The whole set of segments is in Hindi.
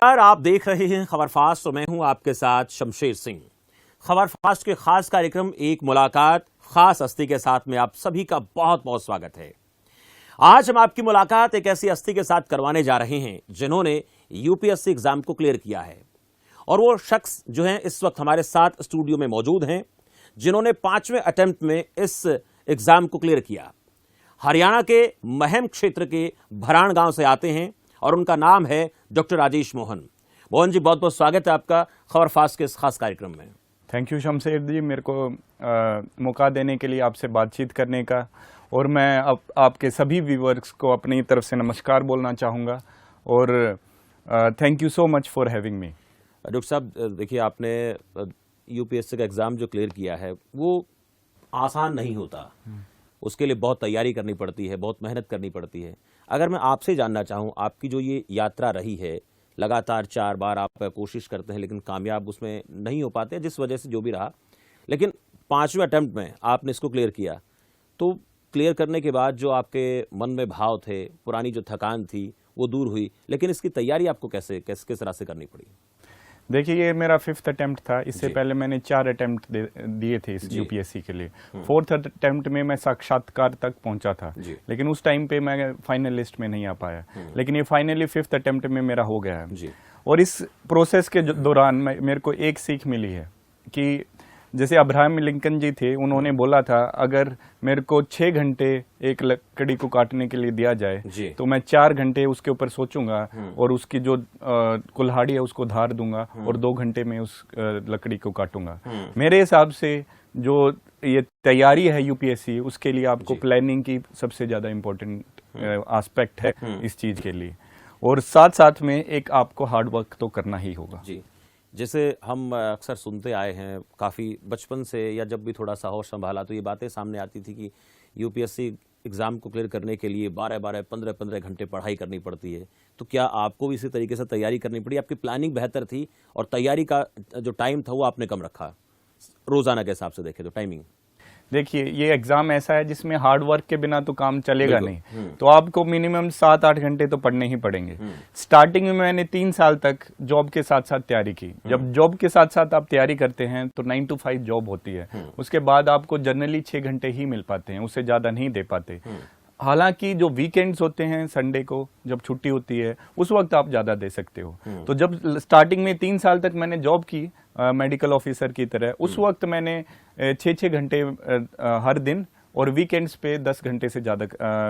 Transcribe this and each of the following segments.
नमस्कार, आप देख रहे हैं खबर फास्ट। तो मैं हूं आपके साथ शमशेर सिंह। खबर फास्ट के खास कार्यक्रम एक मुलाकात खास हस्ती के साथ में आप सभी का बहुत बहुत स्वागत है। आज हम आपकी मुलाकात एक ऐसी हस्ती के साथ करवाने जा रहे हैं जिन्होंने यूपीएससी एग्जाम को क्लियर किया है, और वो शख्स जो है इस वक्त हमारे साथ स्टूडियो में मौजूद हैं जिन्होंने 5वें अटेम्प्ट में इस एग्जाम को क्लियर किया। हरियाणा के महम क्षेत्र के भराण गांव से आते हैं और उनका नाम है डॉक्टर राजेश मोहन। मोहन जी, बहुत बहुत स्वागत है आपका खबर फास्ट के इस खास कार्यक्रम में। थैंक यू शमशेर जी, मेरे को मौका देने के लिए, आपसे बातचीत करने का। और मैं आपके सभी व्यूअर्स को अपनी तरफ से नमस्कार बोलना चाहूँगा और thank you so much for having me. Doctor साहब, देखिए, आपने यूपीएससी का एग्ज़ाम जो क्लियर किया है वो आसान नहीं होता, उसके लिए बहुत तैयारी करनी पड़ती है, बहुत मेहनत करनी पड़ती है। अगर मैं आपसे जानना चाहूँ, आपकी जो ये यात्रा रही है, लगातार 4 बार आप कोशिश करते हैं लेकिन कामयाब उसमें नहीं हो पाते, जिस वजह से जो भी रहा, लेकिन 5वें अटेम्प्ट में आपने इसको क्लियर किया। तो क्लियर करने के बाद जो आपके मन में भाव थे, पुरानी जो थकान थी वो दूर हुई, लेकिन इसकी तैयारी आपको किस तरह से करनी पड़ी? देखिए, ये मेरा 5th अटेम्प्ट था। इससे पहले मैंने 4 अटेम्प्ट दिए थे इस यूपीएससी के लिए। 4th अटेम्प्ट में मैं साक्षात्कार तक पहुंचा था, लेकिन उस टाइम पे मैं फाइनल लिस्ट में नहीं आ पाया। लेकिन ये फाइनली 5th अटेम्प्ट में मेरा हो गया है। और इस प्रोसेस के दौरान मेरे को एक सीख मिली है कि जैसे अब्राहम लिंकन जी थे, उन्होंने बोला था अगर मेरे को 6 घंटे एक लकड़ी को काटने के लिए दिया जाए तो मैं 4 घंटे उसके ऊपर सोचूंगा और उसकी जो कुल्हाड़ी है उसको धार दूंगा और 2 घंटे में उस लकड़ी को काटूंगा। मेरे हिसाब से जो ये तैयारी है यूपीएससी, उसके लिए आपको प्लानिंग की सबसे ज्यादा इम्पोर्टेंट एस्पेक्ट है इस चीज के लिए, और साथ साथ में एक आपको हार्ड वर्क तो करना ही होगा। जैसे हम अक्सर सुनते आए हैं काफ़ी बचपन से, या जब भी थोड़ा सा होश संभाला तो ये बातें सामने आती थी कि यूपीएससी एग्ज़ाम को क्लियर करने के लिए 12-12, 15-15 घंटे पढ़ाई करनी पड़ती है। तो क्या आपको भी इसी तरीके से तैयारी करनी पड़ी? आपकी प्लानिंग बेहतर थी और तैयारी का जो टाइम था वो आपने कम रखा, रोज़ाना के हिसाब से देखें तो टाइमिंग? देखिए, ये एग्जाम ऐसा है जिसमें हार्ड वर्क के बिना तो काम चलेगा नहीं। तो आपको मिनिमम 7-8 घंटे तो पढ़ने ही पड़ेंगे। स्टार्टिंग में मैंने 3 साल तक जॉब के साथ साथ तैयारी की। जब जॉब के साथ साथ आप तैयारी करते हैं तो 9 to 5 जॉब होती है। उसके बाद आपको जनरली 6 घंटे ही मिल पाते हैं, उससे ज्यादा नहीं दे पाते। हालांकि जो वीकेंड्स होते हैं, संडे को जब छुट्टी होती है, उस वक्त आप ज्यादा दे सकते हो। तो जब स्टार्टिंग में 3 साल तक मैंने जॉब की मेडिकल ऑफिसर की तरह, उस वक्त मैंने 6-6 घंटे हर दिन और वीकेंड्स पे 10 घंटे से ज्यादा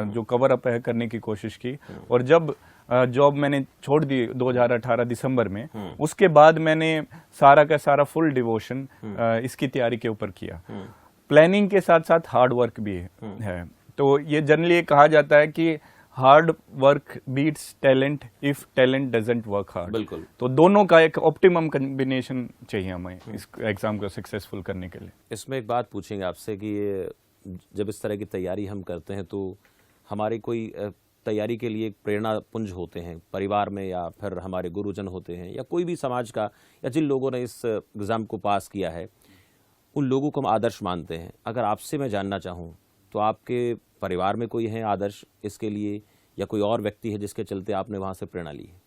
जो कवर अप है करने की कोशिश की। और जब जॉब मैंने छोड़ दी 2018 दिसंबर में, उसके बाद मैंने सारा का सारा फुल डिवोशन इसकी तैयारी के ऊपर किया। प्लानिंग के साथ साथ हार्ड वर्क भी है। तो ये जनरली कहा जाता है कि hard work beats talent if talent doesn't work hard. बिल्कुल। तो दोनों का एक ऑप्टिमम कॉम्बिनेशन चाहिए हमें इस एग्जाम को सक्सेसफुल करने के लिए। इसमें एक बात पूछेंगे आपसे कि जब इस तरह की तैयारी हम करते हैं तो हमारी कोई तैयारी के लिए प्रेरणा पुंज होते हैं परिवार में, या फिर हमारे गुरुजन होते हैं, या कोई भी समाज का, या जिन लोगों ने इस एग्ज़ाम को पास किया है उन लोगों को हम आदर्श मानते हैं। अगर आपसे मैं जानना चाहूँ तो आपके परिवार में कोई है आदर्श इसके लिए, या कोई और व्यक्ति है जिसके चलते आपने वहाँ से प्रेरणा ली है?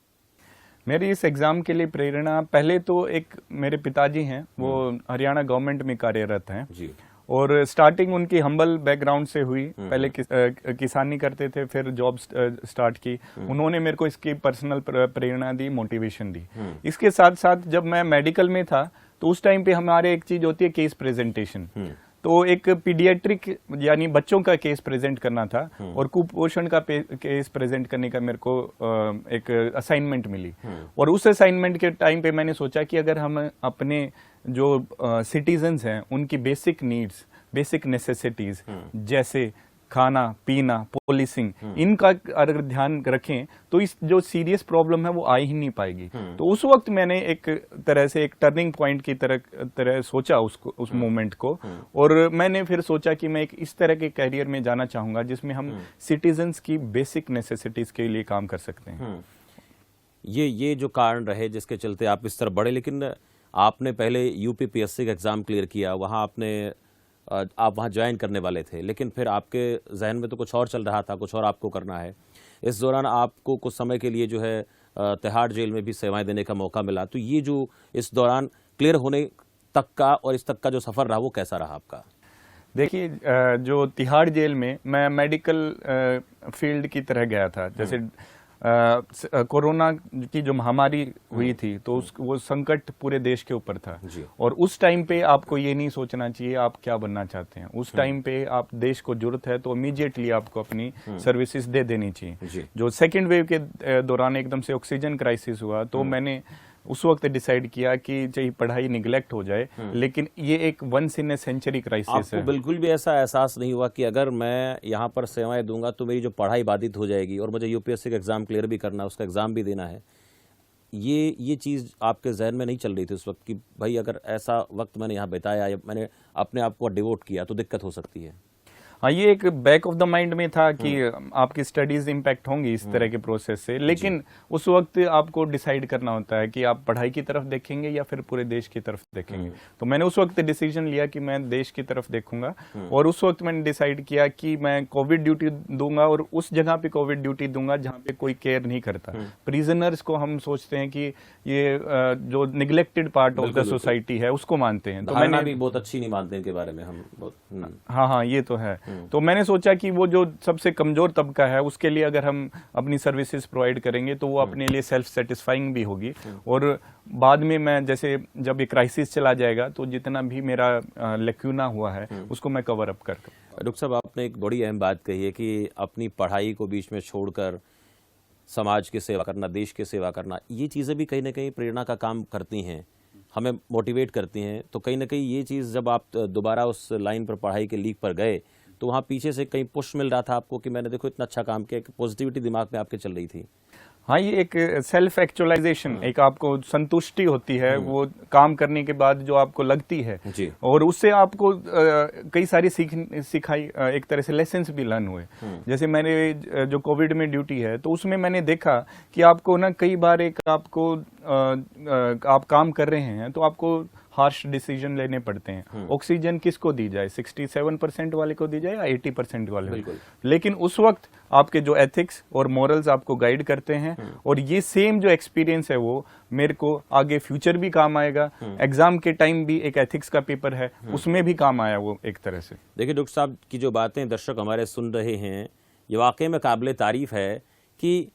मेरी इस एग्जाम के लिए प्रेरणा पहले तो एक मेरे पिताजी हैं, वो हरियाणा गवर्नमेंट में कार्यरत हैं जी। और स्टार्टिंग उनकी हम्बल बैकग्राउंड से हुई। पहले किसानी करते थे, फिर जॉब स्टार्ट की। उन्होंने मेरे को इसकी पर्सनल प्रेरणा दी, मोटिवेशन दी। इसके साथ साथ जब मैं मेडिकल में था तो उस टाइम पे हमारे एक चीज होती है केस प्रेजेंटेशन। तो एक पीडियाट्रिक यानी बच्चों का केस प्रेजेंट करना था और कुपोषण का केस प्रेजेंट करने का मेरे को एक असाइनमेंट मिली। और उस असाइनमेंट के टाइम पे मैंने सोचा कि अगर हम अपने जो सिटीजन्स हैं उनकी बेसिक नीड्स, बेसिक नेसेसिटीज जैसे खाना पीना, पॉलिसिंग, इनका अगर ध्यान रखें तो इस जो सीरियस प्रॉब्लम है वो आ ही नहीं पाएगी। तो उस वक्त मैंने एक तरह से एक टर्निंग पॉइंट की तरह सोचा उस मोमेंट को। और मैंने फिर सोचा कि मैं एक इस तरह के कैरियर में जाना चाहूंगा जिसमें हम सिटीजन्स की बेसिक नेसेसिटीज के लिए काम कर सकते हैं। ये जो कारण रहे जिसके चलते आप इस तरह बढ़े, लेकिन आपने पहले यूपीपीएससी का एग्जाम क्लियर किया, वहाँ आप वहाँ ज्वाइन करने वाले थे, लेकिन फिर आपके जहन में तो कुछ और चल रहा था, कुछ और आपको करना है। इस दौरान आपको कुछ समय के लिए जो है तिहाड़ जेल में भी सेवाएं देने का मौका मिला, तो ये जो इस दौरान क्लियर होने तक का और इस तक का जो सफर रहा वो कैसा रहा आपका? देखिए, जो तिहाड़ जेल में मैं मेडिकल फील्ड की तरह गया था। जैसे कोरोना की जो महामारी हुई थी तो वो संकट पूरे देश के ऊपर था, और उस टाइम पे आपको ये नहीं सोचना चाहिए आप क्या बनना चाहते हैं। उस टाइम पे आप देश को जरूरत है तो इमीडिएटली आपको अपनी सर्विसेज दे देनी चाहिए। जो सेकेंड वेव के दौरान एकदम से ऑक्सीजन क्राइसिस हुआ तो मैंने उस वक्त डिसाइड किया कि चाहे पढ़ाई निगलेक्ट हो जाए, लेकिन ये एक once in a century crisis है। आपको बिल्कुल भी ऐसा एहसास नहीं हुआ कि अगर मैं यहाँ पर सेवाएं दूंगा तो मेरी जो पढ़ाई बाधित हो जाएगी और मुझे यूपीएससी का एग्जाम क्लियर भी करना है, उसका एग्जाम भी देना है? ये चीज़ आपके जहन में नहीं चल रही थी उस वक्त कि भाई अगर ऐसा वक्त मैंने यहाँ बिताया या मैंने अपने आप को डिवोट किया तो दिक्कत हो सकती है? हाँ, ये एक बैक ऑफ द माइंड में था कि आपकी स्टडीज इम्पैक्ट होंगी इस तरह के प्रोसेस से, लेकिन उस वक्त आपको डिसाइड करना होता है कि आप पढ़ाई की तरफ देखेंगे या फिर पूरे देश की तरफ देखेंगे। तो मैंने उस वक्त डिसीजन लिया कि मैं देश की तरफ देखूंगा, और उस वक्त मैंने डिसाइड किया कि मैं कोविड ड्यूटी दूंगा, और उस जगह पे कोविड ड्यूटी दूंगा जहाँ पे कोई केयर नहीं करता। प्रिजनर्स को हम सोचते हैं कि ये जो neglected part of the society है उसको मानते हैं। तो मैंने भी बहुत अच्छी नहीं मानते इनके बारे में हम हाँ, ये तो है। तो मैंने सोचा कि वो जो सबसे कमजोर तबका है उसके लिए अगर हम अपनी सर्विसेज प्रोवाइड करेंगे तो वो अपने लिए सेल्फ सेटिस्फाइंग भी होगी, और बाद में मैं जैसे जब ये क्राइसिस चला जाएगा तो जितना भी मेरा लेक्यूना हुआ है उसको मैं कवर अप कर। डॉक्टर साहब, आपने एक बड़ी अहम बात कही है कि अपनी पढ़ाई को बीच में छोड़कर समाज की सेवा करना, देश की सेवा करना, ये चीज़ें भी कहीं ना कहीं प्रेरणा का काम करती हैं, हमें मोटिवेट करती हैं। तो कहीं ना कहीं ये चीज़ जब आप दोबारा उस लाइन पर पढ़ाई के लीक पर गए तो वहाँ पीछे से कहीं पुश मिल रहा था आपको कि मैंने देखो इतना अच्छा काम किया, एक पॉजिटिविटी दिमाग में आपके चल रही थी? हाँ, ये एक सेल्फ एक्चुअलाइजेशन, एक आपको संतुष्टि होती है वो काम करने के बाद जो आपको लगती है, और उससे आपको कई सारी सिखाई एक तरह से लेसन्स भी लर्न हुए। जैसे मैंने जो कोविड में ड्यूटी है तो उसमें मैंने देखा कि आपको ना कई बार एक आपको आप काम कर रहे हैं तो आपको हार्श डिसीजन लेने पड़ते हैं। ऑक्सीजन किसको दी जाए, 67% वाले को दी जाए या 80% वाले को? लेकिन उस वक्त आपके जो एथिक्स और मॉरल्स आपको गाइड करते हैं, और ये सेम जो एक्सपीरियंस है वो मेरे को आगे फ्यूचर भी काम आएगा। एग्जाम के टाइम भी एक एथिक्स का पेपर है, उसमें भी काम आया वो एक तरह से। देखिए डॉक्टर साहब की जो बातें दर्शक हमारे सुन रहे हैं, ये वाकई में काबिले तारीफ है कि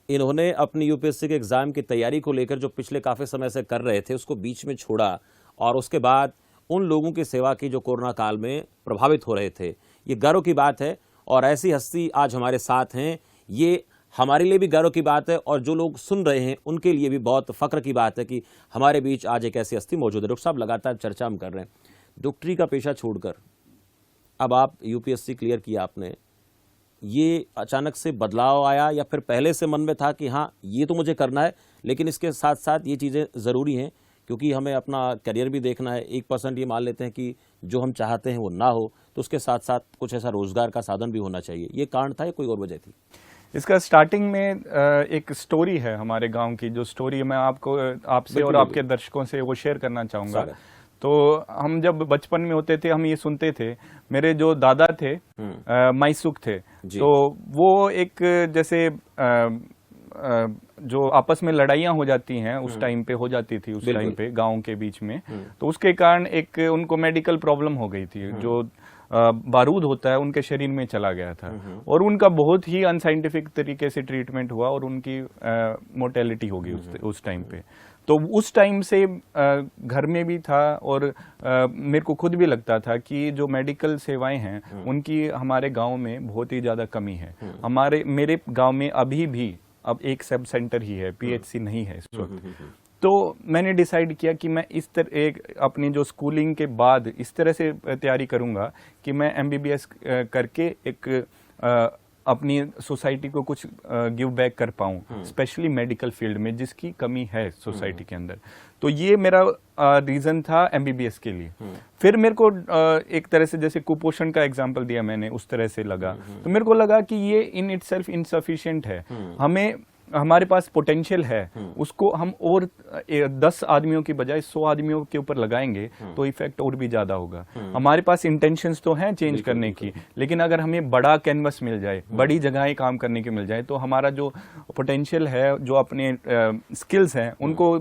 इन्होंने अपनी यूपीएससी के एग्जाम की तैयारी को लेकर जो पिछले काफी समय से कर रहे थे उसको बीच में छोड़ा, और उसके बाद उन लोगों की सेवा की जो कोरोना काल में प्रभावित हो रहे थे। ये गर्व की बात है, और ऐसी हस्ती आज हमारे साथ हैं, ये हमारे लिए भी गर्व की बात है, और जो लोग सुन रहे हैं उनके लिए भी बहुत फख्र की बात है कि हमारे बीच आज एक ऐसी हस्ती मौजूद है। डॉक्टर साहब, लगातार चर्चा हम कर रहे हैं, डॉक्टरी का पेशा छोड़कर अब आप यूपीएससी क्लियर किया आपने, ये अचानक से बदलाव आया या फिर पहले से मन में था कि हाँ ये तो मुझे करना है, लेकिन इसके साथ साथ ये चीज़ें ज़रूरी हैं क्योंकि हमें अपना करियर भी देखना है। 1% ये मान लेते हैं कि जो हम चाहते हैं वो ना हो, तो उसके साथ साथ कुछ ऐसा रोजगार का साधन भी होना चाहिए। ये कारण था या कोई और वजह थी? इसका स्टार्टिंग में एक स्टोरी है हमारे गांव की, जो स्टोरी मैं आपको आपसे और आपके दर्शकों से वो शेयर करना चाहूँगा। तो हम जब बचपन में होते थे हम ये सुनते थे, मेरे जो दादा थे माईसुख थे, तो वो एक जैसे जो आपस में लड़ाइयाँ हो जाती हैं उस टाइम पे हो जाती थी, उस टाइम पे गांव के बीच में, तो उसके कारण एक उनको मेडिकल प्रॉब्लम हो गई थी। जो बारूद होता है उनके शरीर में चला गया था, और उनका बहुत ही अनसाइंटिफिक तरीके से ट्रीटमेंट हुआ और उनकी मोर्टेलिटी हो गई उस टाइम पे। तो उस टाइम से घर में भी था, और मेरे को खुद भी लगता था कि जो मेडिकल सेवाएं हैं उनकी हमारे गांव में बहुत ही ज्यादा कमी है। मेरे गांव में अभी भी अब एक सब सेंटर ही है, पीएचसी नहीं है इस वक्त। तो मैंने डिसाइड किया कि मैं इस तरह एक अपनी जो स्कूलिंग के बाद इस तरह से तैयारी करूंगा कि मैं एमबीबीएस करके एक अपनी सोसाइटी को कुछ गिव बैक कर पाऊं, स्पेशली मेडिकल फील्ड में जिसकी कमी है सोसाइटी के अंदर। तो ये मेरा रीजन था एमबीबीएस के लिए। फिर मेरे को एक तरह से जैसे कुपोषण का एग्जांपल दिया मैंने, उस तरह से लगा, तो मेरे को लगा कि ये इन इटसेल्फ इनसफिशिएंट है। हमें हमारे पास पोटेंशियल है उसको हम और 10 आदमियों की बजाय 100 आदमियों के ऊपर लगाएंगे तो इफेक्ट और भी ज्यादा होगा। हमारे पास इंटेंशंस तो हैं चेंज करने की, लेकिन अगर हमें बड़ा कैनवस मिल जाए, बड़ी जगहें काम करने की मिल जाए, तो हमारा जो पोटेंशियल है, जो अपने स्किल्स हैं, उनको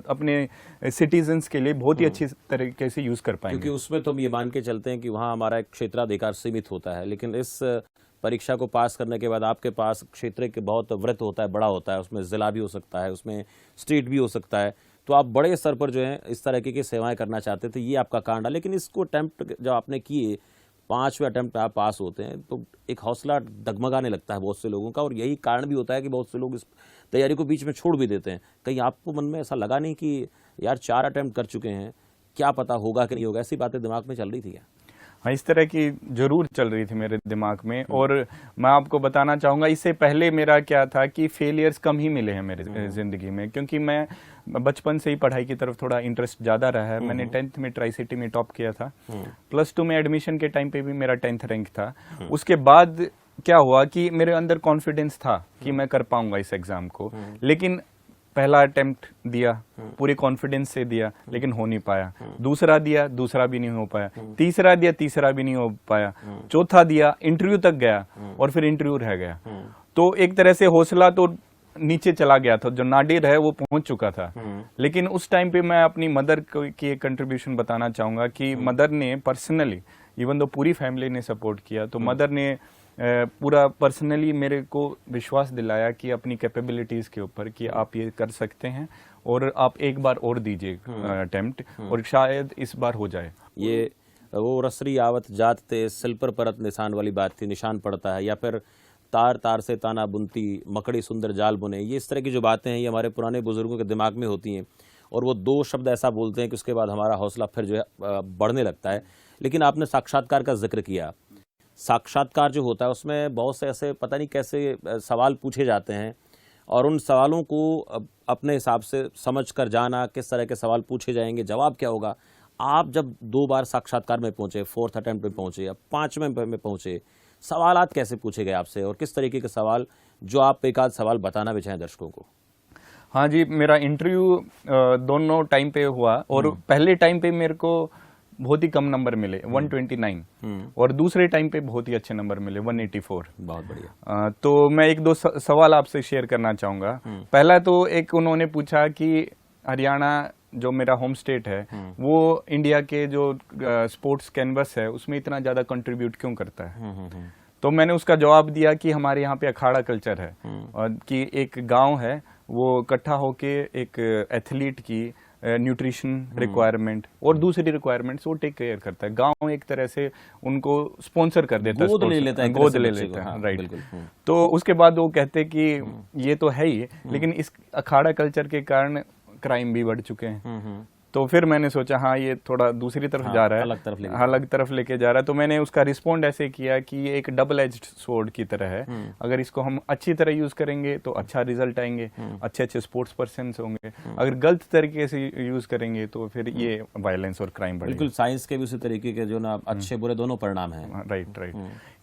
अपने सिटीजन्स के लिए बहुत ही अच्छी तरीके से यूज कर पाएंगे। क्योंकि उसमें तो हम ये मान के चलते हैं कि वहाँ हमारा एक क्षेत्राधिकार सीमित होता है, लेकिन इस परीक्षा को पास करने के बाद आपके पास क्षेत्र के बहुत वृत्त होता है, बड़ा होता है, उसमें जिला भी हो सकता है, उसमें स्टेट भी हो सकता है, तो आप बड़े स्तर पर जो है इस तरह की सेवाएं करना चाहते थे, ये आपका कांड है। लेकिन इसको अटेम्प्ट जब आपने किए, 5वें अटेम्प्ट आप पास होते हैं, तो एक हौसला डगमगाने लगता है बहुत से लोगों का, और यही कारण भी होता है कि बहुत से लोग इस तैयारी को बीच में छोड़ भी देते हैं। कहीं आपको मन में ऐसा लगा नहीं कि यार 4 अटेम्प्ट कर चुके हैं, क्या पता होगा कि नहीं होगा, ऐसी बातें दिमाग में चल रही थी क्या? हाँ, इस तरह की जरूर चल रही थी मेरे दिमाग में। और मैं आपको बताना चाहूंगा, इससे पहले मेरा क्या था कि फेलियर्स कम ही मिले हैं मेरे जिंदगी में, क्योंकि मैं बचपन से ही पढ़ाई की तरफ थोड़ा इंटरेस्ट ज्यादा रहा है। मैंने 10th में ट्राई सिटी में टॉप किया था, +2 में एडमिशन के टाइम पे भी मेरा 10th रैंक था। उसके बाद क्या हुआ कि मेरे अंदर कॉन्फिडेंस था कि मैं कर पाऊंगा इस एग्जाम को, लेकिन पहला अटेम्प्ट दिया, पूरे कॉन्फिडेंस से दिया, लेकिन हो नहीं पाया। दूसरा दिया, दूसरा भी नहीं हो पाया। तीसरा दिया, तीसरा भी नहीं हो पाया। चौथा दिया, इंटरव्यू तक गया और फिर इंटरव्यू रह गया। तो एक तरह से हौसला तो नीचे चला गया था, जो नाडिर है वो पहुंच चुका था। लेकिन उस टाइम पे मैं अपनी मदर की एक कंट्रीब्यूशन बताना चाहूंगा कि मदर ने पर्सनली, इवन दो पूरी फैमिली ने सपोर्ट किया, तो मदर ने पूरा पर्सनली मेरे को विश्वास दिलाया कि अपनी कैपेबिलिटीज के ऊपर कि आप ये कर सकते हैं और आप एक बार और दीजिए अटेम्प्ट और शायद इस बार हो जाए। ये वो रसरी आवत जात ते सिल पर परत निशान वाली बात थी, निशान पड़ता है, या फिर तार तार से ताना बुनती मकड़ी सुंदर जाल बुने, ये इस तरह की जो बातें हैं ये हमारे पुराने बुजुर्गों के दिमाग में होती हैं, और वो 2 शब्द ऐसा बोलते हैं कि उसके बाद हमारा हौसला फिर जो है बढ़ने लगता है। लेकिन आपने साक्षात्कार का जिक्र किया, साक्षात्कार जो होता है उसमें बहुत से ऐसे पता नहीं कैसे सवाल पूछे जाते हैं, और उन सवालों को अपने हिसाब से समझ कर जाना, किस तरह के सवाल पूछे जाएंगे, जवाब क्या होगा। आप जब 2 बार साक्षात्कार में पहुंचे, 4th अटेम्प्ट में पहुंचे या 5वें में पहुंचे, सवालात कैसे पूछे गए आपसे, और किस तरीके के सवाल, जो आप एक आध सवाल बताना भी चाहें दर्शकों को? हाँ जी, मेरा इंटरव्यू दोनों टाइम पे हुआ, और पहले टाइम पे मेरे को बहुत ही कम नंबर मिले, 129, और दूसरे टाइम पे बहुत ही अच्छे नंबर मिले, 184। बहुत बढ़िया। तो मैं 1-2 सवाल आपसे शेयर करना चाहूंगा। पहला तो एक उन्होंने पूछा कि हरियाणा जो मेरा होम स्टेट है वो इंडिया के जो स्पोर्ट्स कैनवस है उसमें इतना ज्यादा कंट्रीब्यूट क्यों करता है। तो मैंने उसका जवाब दिया कि हमारे यहाँ पे अखाड़ा कल्चर है, और कि एक गांव है वो इकट्ठा होके एक एथलीट की न्यूट्रिशन रिक्वायरमेंट और दूसरी रिक्वायरमेंट्स वो टेक केयर करता है। गांव एक तरह से उनको स्पॉन्सर कर देता है, गोद ले लेता है, गोद ले लेता है, राइट। तो उसके बाद वो कहते कि ये तो है ही, लेकिन इस अखाड़ा कल्चर के कारण क्राइम भी बढ़ चुके हैं। तो फिर मैंने सोचा हाँ ये थोड़ा दूसरी तरफ जा रहा है, अलग तरफ लेके जा रहा है। तो मैंने उसका रिस्पॉन्ड ऐसे किया कि ये एक डबल एज्ड स्वॉर्ड की तरह है, अगर इसको हम अच्छी तरह यूज करेंगे तो अच्छा रिजल्ट आएंगे, अच्छे अच्छे स्पोर्ट्स पर्सन होंगे, अगर गलत तरीके से यूज करेंगे तो फिर ये वायलेंस और क्राइम बढ़ेगा। बिल्कुल, साइंस के भी उसी तरीके के जो ना अच्छे बुरे दोनों परिणाम हैं। राइट।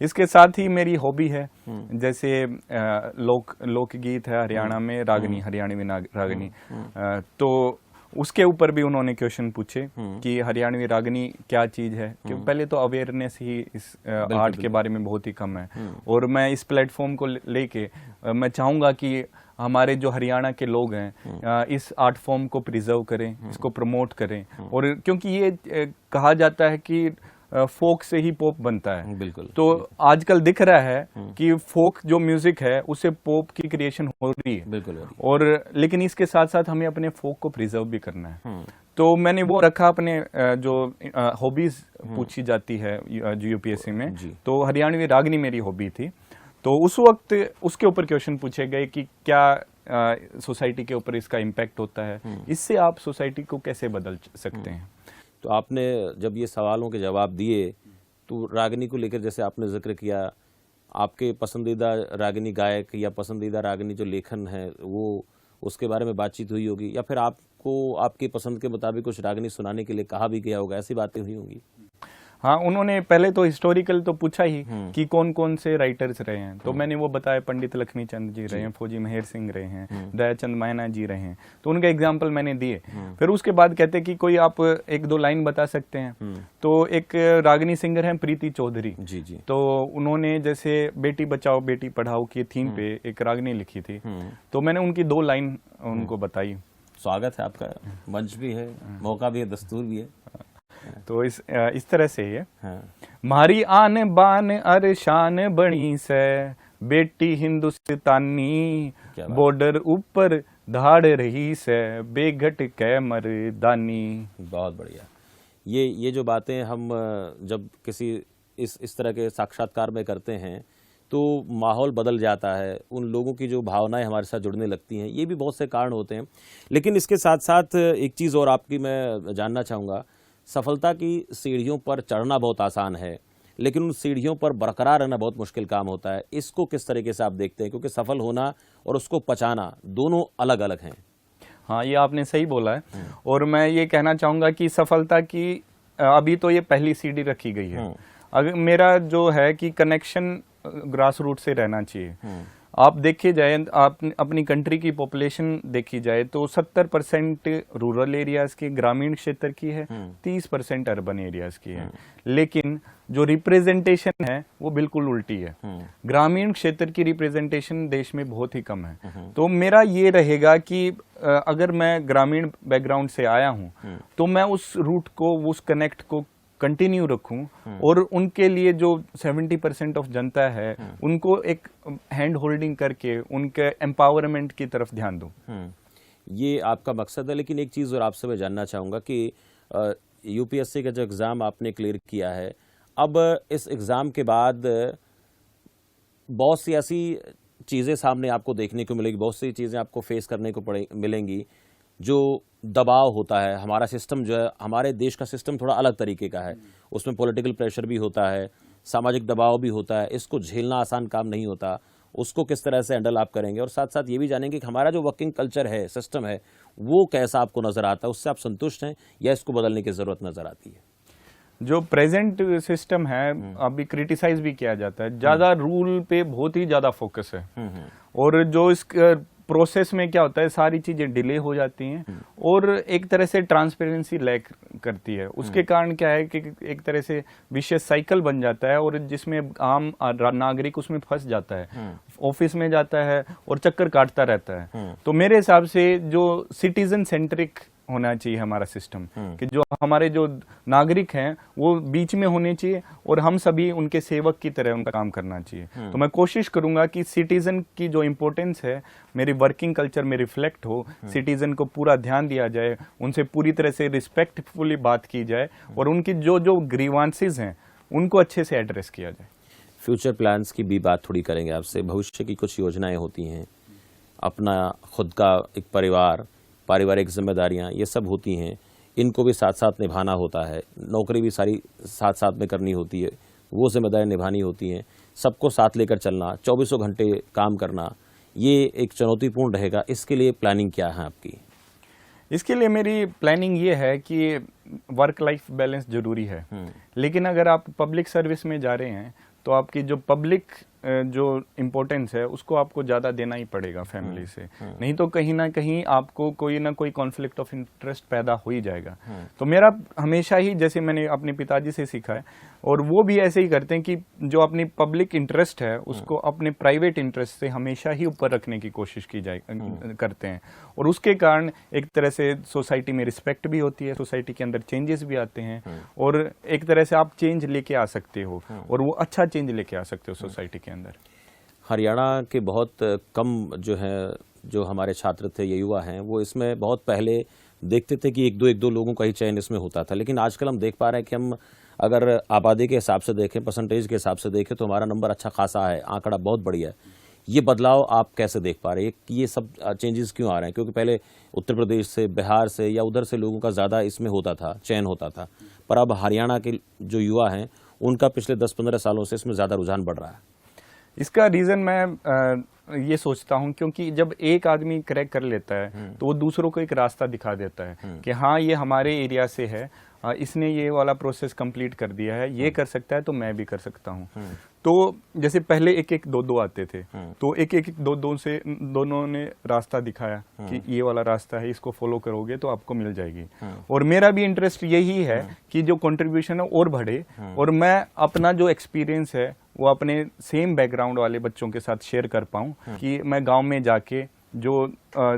इसके साथ ही मेरी हॉबी है, जैसे लोकगीत है हरियाणा में, रागनी, हरियाणवी रागनी, तो उसके ऊपर भी उन्होंने क्वेश्चन पूछे कि हरियाणवी रागनी क्या चीज है, क्योंकि पहले तो अवेयरनेस ही इस आर्ट के बारे में बहुत ही कम है, और मैं इस प्लेटफॉर्म को लेके मैं चाहूंगा कि हमारे जो हरियाणा के लोग हैं इस आर्ट फॉर्म को प्रिजर्व करें, इसको प्रमोट करें, और क्योंकि ये कहा जाता है कि फोक से ही पॉप बनता है। बिल्कुल। तो आजकल दिख रहा है कि फोक जो म्यूजिक है उससे पॉप की क्रिएशन हो रही है। बिल्कुल। और लेकिन इसके साथ साथ हमें अपने फोक को प्रिजर्व भी करना है। तो मैंने वो रखा अपने जो हॉबीज पूछी जाती है जो यूपीएससी में, तो हरियाणवी रागनी मेरी हॉबी थी। तो उस वक्त उसके ऊपर क्वेश्चन पूछे गए कि क्या सोसाइटी के ऊपर इसका इम्पैक्ट होता है, इससे आप सोसाइटी को कैसे बदल सकते हैं। तो आपने जब ये सवालों के जवाब दिए तो रागिनी को लेकर, जैसे आपने जिक्र किया, आपके पसंदीदा रागिनी गायक या पसंदीदा रागिनी जो लेखन है वो, उसके बारे में बातचीत हुई होगी, या फिर आपको आपकी पसंद के मुताबिक कुछ रागिनी सुनाने के लिए कहा भी गया होगा, ऐसी बातें हुई होंगी? हाँ, उन्होंने पहले तो हिस्टोरिकल तो पूछा ही कि कौन कौन से राइटर्स रहे हैं, तो मैंने वो बताया, पंडित लक्ष्मीचंद जी रहे हैं, फौजी मेहर सिंह रहे हैं, दयाचंद मायना जी रहे हैं, तो उनका एग्जाम्पल मैंने दिए। फिर उसके बाद कहते कि कोई आप एक दो लाइन बता सकते हैं, तो एक रागनी सिंगर हैं प्रीति चौधरी जी जी, तो उन्होंने जैसे बेटी बचाओ बेटी पढ़ाओ की थीम पे एक रागनी लिखी थी, तो मैंने उनकी 2 लाइन उनको बताई। स्वागत है आपका, मंच भी है, मौका भी है, दस्तूर भी है। तो इस तरह से ये हाँ। मारी आन बान अर शान बनी से बेटी हिंदुस्तानी, बॉर्डर ऊपर धाड़ रही से बेघट कै मर्दानी। बहुत बढ़िया। ये जो बातें हम जब किसी इस तरह के साक्षात्कार में करते हैं तो माहौल बदल जाता है, उन लोगों की जो भावनाएं हमारे साथ जुड़ने लगती हैं। ये भी बहुत से कारण होते हैं, लेकिन इसके साथ साथ एक चीज़ और आपकी मैं जानना चाहूँगा। सफलता की सीढ़ियों पर चढ़ना बहुत आसान है, लेकिन उन सीढ़ियों पर बरकरार रहना बहुत मुश्किल काम होता है। इसको किस तरीके से आप देखते हैं, क्योंकि सफल होना और उसको पचाना दोनों अलग अलग हैं। हाँ, ये आपने सही बोला है। और मैं ये कहना चाहूँगा कि सफलता की अभी तो ये पहली सीढ़ी रखी गई है। अगर मेरा जो है कि कनेक्शन ग्रास रूट से रहना चाहिए। आप देखिए जाए, आप अपनी कंट्री की पॉपुलेशन देखी जाए तो 70% रूरल एरियाज की, ग्रामीण क्षेत्र की है, 30% अर्बन एरियाज की है, लेकिन जो रिप्रेजेंटेशन है वो बिल्कुल उल्टी है। ग्रामीण क्षेत्र की रिप्रेजेंटेशन देश में बहुत ही कम है। तो मेरा ये रहेगा कि अगर मैं ग्रामीण बैकग्राउंड से आया हूँ तो मैं उस रूट को, उस कनेक्ट को कंटिन्यू रखूं और उनके लिए जो 70% ऑफ जनता है उनको एक हैंड होल्डिंग करके उनके एम्पावरमेंट की तरफ ध्यान दूं। ये आपका मकसद है। लेकिन एक चीज़ और आपसे मैं जानना चाहूँगा कि यूपीएससी का जो एग्ज़ाम आपने क्लियर किया है, अब इस एग्ज़ाम के बाद बहुत सी ऐसी चीज़ें सामने आपको देखने को मिलेगी, बहुत सी चीज़ें आपको फेस करने को मिलेंगी, जो दबाव होता है। हमारा सिस्टम जो है, हमारे देश का सिस्टम थोड़ा अलग तरीके का है, उसमें पॉलिटिकल प्रेशर भी होता है, सामाजिक दबाव भी होता है। इसको झेलना आसान काम नहीं होता। उसको किस तरह से हैंडल आप करेंगे, और साथ साथ ये भी जानेंगे कि हमारा जो वर्किंग कल्चर है, सिस्टम है, वो कैसा आपको नजर आता है, उससे आप संतुष्ट हैं या इसको बदलने की जरूरत नजर आती है? जो प्रेजेंट सिस्टम है अभी क्रिटिसाइज भी किया जाता है, ज्यादा रूल पे बहुत ही ज्यादा फोकस है, और जो इस प्रोसेस में क्या होता है, सारी चीजें डिले हो जाती हैं और एक तरह से ट्रांसपेरेंसी लैक करती है। उसके कारण क्या है कि एक तरह से विशेष साइकिल बन जाता है और जिसमें आम नागरिक उसमें फंस जाता है, ऑफिस में जाता है और चक्कर काटता रहता है। तो मेरे हिसाब से जो सिटीजन सेंट्रिक होना चाहिए हमारा सिस्टम, कि जो हमारे जो नागरिक हैं वो बीच में होने चाहिए और हम सभी उनके सेवक की तरह उनका काम करना चाहिए। तो मैं कोशिश करूंगा कि सिटीजन की जो इम्पोर्टेंस है मेरी वर्किंग कल्चर में रिफ्लेक्ट हो, सिटीजन को पूरा ध्यान दिया जाए, उनसे पूरी तरह से रिस्पेक्टफुली बात की जाए और उनकी जो जो ग्रीवांसेस हैं उनको अच्छे से एड्रेस किया जाए। फ्यूचर प्लान्स की भी बात थोड़ी करेंगे आपसे। भविष्य की कुछ योजनाएं होती हैं, अपना खुद का एक परिवार, पारिवारिक जिम्मेदारियां, ये सब होती हैं, इनको भी साथ साथ निभाना होता है। नौकरी भी सारी साथ साथ में करनी होती है, वो जिम्मेदारियां निभानी होती हैं। सबको साथ लेकर चलना, 24 घंटे काम करना, ये एक चुनौतीपूर्ण रहेगा। इसके लिए प्लानिंग क्या है आपकी? इसके लिए मेरी प्लानिंग ये है कि वर्क लाइफ बैलेंस जरूरी है, लेकिन अगर आप पब्लिक सर्विस में जा रहे हैं तो आपकी जो पब्लिक जो इम्पोर्टेंस है उसको आपको ज़्यादा देना ही पड़ेगा फैमिली से, नहीं तो कहीं ना कहीं आपको कोई ना कोई कॉन्फ्लिक्ट ऑफ इंटरेस्ट पैदा हो ही जाएगा। तो मेरा हमेशा ही, जैसे मैंने अपने पिताजी से सीखा है और वो भी ऐसे ही करते हैं कि जो अपनी पब्लिक इंटरेस्ट है उसको अपने प्राइवेट इंटरेस्ट से हमेशा ही ऊपर रखने की कोशिश की जाए करते हैं, और उसके कारण एक तरह से सोसाइटी में रिस्पेक्ट भी होती है, सोसाइटी के अंदर चेंजेस भी आते हैं और एक तरह से आप चेंज लेके आ सकते हो और वो अच्छा चेंज लेके आ सकते हो सोसाइटी के अंदर। हरियाणा के बहुत कम जो हमारे छात्र थे, ये युवा हैं, वो इसमें बहुत पहले देखते थे कि एक दो लोगों का ही चयन इसमें होता था, लेकिन आजकल हम देख पा रहे हैं कि हम अगर आबादी के हिसाब से देखें, परसेंटेज के हिसाब से देखें, तो हमारा नंबर अच्छा खासा है, आंकड़ा बहुत बढ़िया है। ये बदलाव आप कैसे देख पा रहे हैं? ये सब चेंजेस क्यों आ रहे हैं? क्योंकि पहले उत्तर प्रदेश से, बिहार से या उधर से लोगों का ज़्यादा इसमें होता था, चयन होता था, पर अब हरियाणा के जो युवा हैं उनका पिछले 10-15 सालों से इसमें ज़्यादा रुझान बढ़ रहा है। इसका रीजन मैं ये सोचता हूँ, क्योंकि जब एक आदमी क्रैक कर लेता है तो वो दूसरों को एक रास्ता दिखा देता है कि हाँ ये हमारे एरिया से है, इसने ये वाला प्रोसेस कंप्लीट कर दिया है, ये कर सकता है तो मैं भी कर सकता हूँ। तो जैसे पहले एक एक दो दो आते थे, तो एक एक दो दो से दोनों ने रास्ता दिखाया कि ये वाला रास्ता है, इसको फॉलो करोगे तो आपको मिल जाएगी। और मेरा भी इंटरेस्ट यही है कि जो कंट्रीब्यूशन है और बढ़े, और मैं अपना जो एक्सपीरियंस है वो अपने सेम बैकग्राउंड वाले बच्चों के साथ शेयर कर पाऊं, कि मैं गांव में जाके जो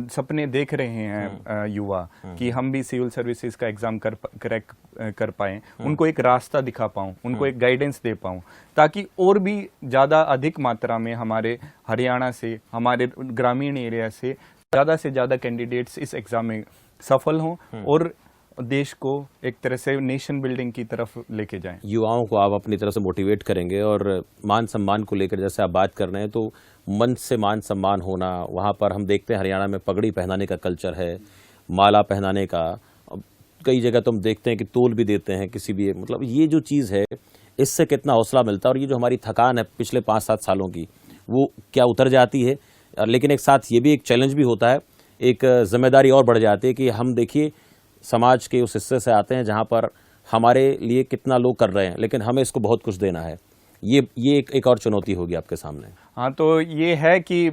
सपने देख रहे हैं युवा कि हम भी सिविल सर्विसेज का एग्जाम क्रैक कर पाएं, उनको एक रास्ता दिखा पाऊं, उनको एक गाइडेंस दे पाऊं, ताकि और भी ज़्यादा अधिक मात्रा में हमारे हरियाणा से, हमारे ग्रामीण एरिया से ज़्यादा कैंडिडेट्स इस एग्जाम में सफल हों और देश को एक तरह से नेशन बिल्डिंग की तरफ लेके जाएं। युवाओं को आप अपनी तरफ से मोटिवेट करेंगे, और मान सम्मान को लेकर जैसे आप बात कर रहे हैं, तो मन से मान सम्मान होना, वहाँ पर हम देखते हैं हरियाणा में पगड़ी पहनाने का कल्चर है, माला पहनाने का, कई जगह तो हम देखते हैं कि तोल भी देते हैं किसी भी, मतलब ये जो चीज़ है इससे कितना हौसला मिलता है, और ये जो हमारी थकान है पिछले 5-7 सालों की वो क्या उतर जाती है। लेकिन एक साथ ये भी एक चैलेंज भी होता है, एक जिम्मेदारी और बढ़ जाती है कि हम देखिए समाज के उस हिस्से से आते हैं जहाँ पर हमारे लिए कितना लोग कर रहे हैं, लेकिन हमें इसको बहुत कुछ देना है। ये एक और चुनौती होगी आपके सामने। हाँ, तो ये है कि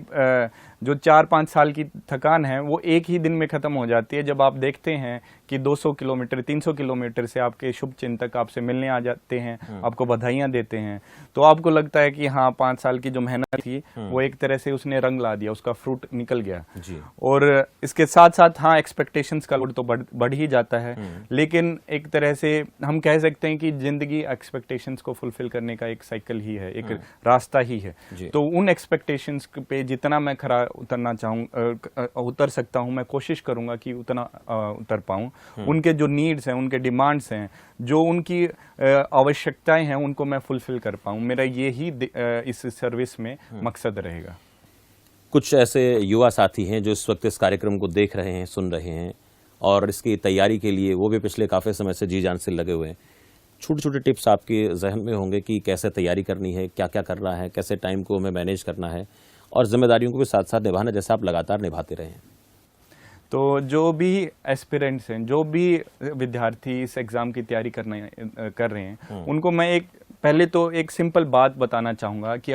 जो 4-5 साल की थकान है वो एक ही दिन में खत्म हो जाती है, जब आप देखते हैं कि 200 किलोमीटर 300 किलोमीटर से आपके शुभ चिंतक आपसे मिलने आ जाते हैं, आपको बधाइयाँ देते हैं, तो आपको लगता है कि हाँ 5 साल की जो मेहनत थी वो एक तरह से उसने रंग ला दिया, उसका फ्रूट निकल गया जी। और इसके साथ साथ हाँ एक्सपेक्टेशंस का लोड तो बढ़ ही जाता है, लेकिन एक तरह से हम कह सकते हैं कि जिंदगी एक्सपेक्टेशंस को फुलफिल करने का एक साइकिल ही है, एक रास्ता ही है। तो उन एक्सपेक्टेशंस पे जितना मैं खरा उतर सकता हूं, मैं कोशिश करूंगा कि उतना उतर पाऊं। उनके जो नीड्स हैं, उनके डिमांड्स हैं, जो उनकी आवश्यकताएं हैं, उनको मैं फुलफिल कर पाऊं। मेरा यही इस सर्विस में मकसद रहेगा। कुछ ऐसे युवा साथी हैं जो इस वक्त इस कार्यक्रम को देख रहे हैं, सुन रहे हैं, और इसकी तैयारी के लिए वो भी पिछले काफ़ी समय से जी जान से लगे हुए हैं। छोटे छोटे टिप्स आपके जहन में होंगे कि कैसे तैयारी करनी है, क्या क्या करना है, कैसे टाइम को हमें मैनेज करना है, और जिम्मेदारियों को भी साथ साथ निभाना, जैसे आप लगातार निभाते रहे हैं। तो जो भी एस्पिरेंट्स हैं, जो भी विद्यार्थी इस एग्ज़ाम की तैयारी कर रहे हैं, उनको मैं पहले तो एक सिंपल बात बताना चाहूँगा कि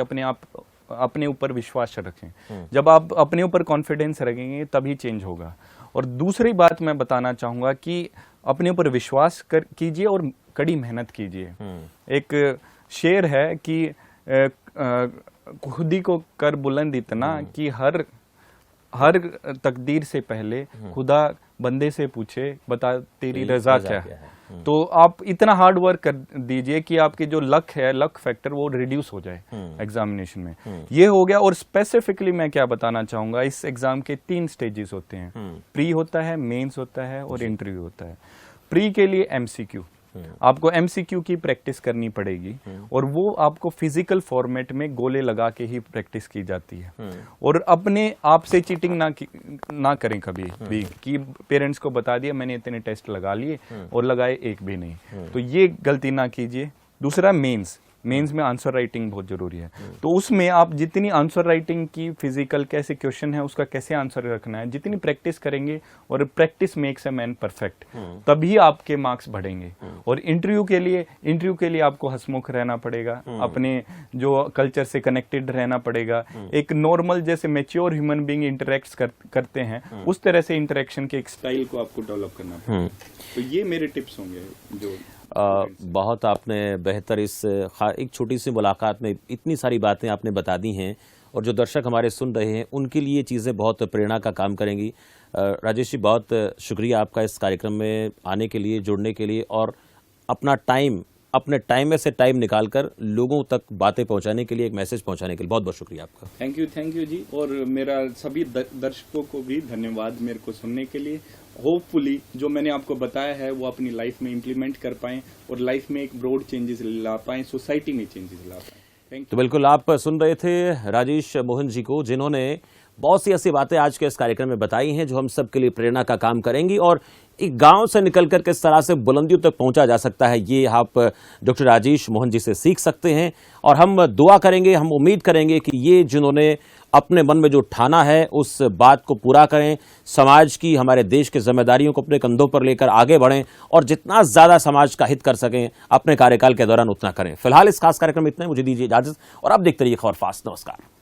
अपने ऊपर विश्वास रखें। जब आप अपने ऊपर कॉन्फिडेंस रखेंगे तभी चेंज होगा। और दूसरी बात मैं बताना चाहूँगा कि अपने ऊपर विश्वास कीजिए और कड़ी मेहनत कीजिए। एक शेर है कि खुदी को कर बुलंद इतना कि हर तकदीर से पहले खुदा बंदे से पूछे बता तेरी रजा क्या है। तो आप इतना हार्ड वर्क कर दीजिए कि आपकी जो लक फैक्टर वो रिड्यूस हो जाए एग्जामिनेशन में। ये हो गया। और स्पेसिफिकली मैं क्या बताना चाहूंगा, इस एग्जाम के 3 स्टेजेस होते हैं। प्री होता है, मेंस होता है और इंटरव्यू होता है। प्री के लिए एमसीक्यू, आपको एमसीक्यू की प्रैक्टिस करनी पड़ेगी, और वो आपको फिजिकल फॉर्मेट में गोले लगा के ही प्रैक्टिस की जाती है। और अपने आप से चीटिंग ना करें कभी भी कि पेरेंट्स को बता दिया मैंने इतने टेस्ट लगा लिए और लगाए एक भी नहीं, तो ये गलती ना कीजिए। दूसरा मेंस में आंसर राइटिंग बहुत जरूरी है। तो उसमें आप जितनी आंसर राइटिंग की, फिजिकल कैसे क्वेश्चन है उसका कैसे आंसर रखना है, जितनी प्रैक्टिस करेंगे, और practice makes a man perfect, तभी आपके मार्क्स बढ़ेंगे। और इंटरव्यू के लिए आपको हंसमुख रहना पड़ेगा, अपने जो कल्चर से कनेक्टेड रहना पड़ेगा। एक नॉर्मल जैसे मैच्योर ह्यूमन बीइंग इंटरेक्ट करते हैं उस तरह से इंटरेक्शन के एक स्टाइल को आपको डेवलप करना पड़ेगा। तो ये मेरे टिप्स होंगे। जो बहुत आपने बेहतर एक छोटी सी मुलाकात में इतनी सारी बातें आपने बता दी हैं, और जो दर्शक हमारे सुन रहे हैं उनके लिए चीज़ें बहुत प्रेरणा का काम करेंगी। राजेश जी, बहुत शुक्रिया आपका इस कार्यक्रम में आने के लिए, जुड़ने के लिए, और अपने टाइम में से टाइम निकालकर लोगों तक बातें पहुंचाने के लिए, एक मैसेज पहुंचाने के लिए बहुत बहुत शुक्रिया आपका। थैंक यू जी। और मेरा सभी दर्शकों को भी धन्यवाद मेरे को सुनने के लिए। होपफुली जो मैंने आपको बताया है वो अपनी लाइफ में इम्प्लीमेंट कर पाएं और लाइफ में एक ब्रॉड चेंजेस ला पाएं, सोसाइटी में चेंजेस ला पाएं। तो बिल्कुल आप सुन रहे थे राजेश मोहन जी को, जिन्होंने बहुत सी ऐसी बातें आज के इस कार्यक्रम में बताई हैं जो हम सब के लिए प्रेरणा का काम करेंगी और एक गांव से निकलकर किस तरह से बुलंदियों तक पहुंचा जा सकता है, ये आप डॉक्टर राजेश मोहन जी से सीख सकते हैं। और हम दुआ करेंगे, हम उम्मीद करेंगे कि ये जिन्होंने अपने मन में जो ठाना है उस बात को पूरा करें, समाज की, हमारे देश की जिम्मेदारियों को अपने कंधों पर लेकर आगे बढ़ें और जितना ज्यादा समाज का हित कर सकें अपने कार्यकाल के दौरान उतना करें। फिलहाल इस खास कार्यक्रम में इतना ही, मुझे दीजिए इजाजत और आप देखते रहिए खबर फास्ट। नमस्कार।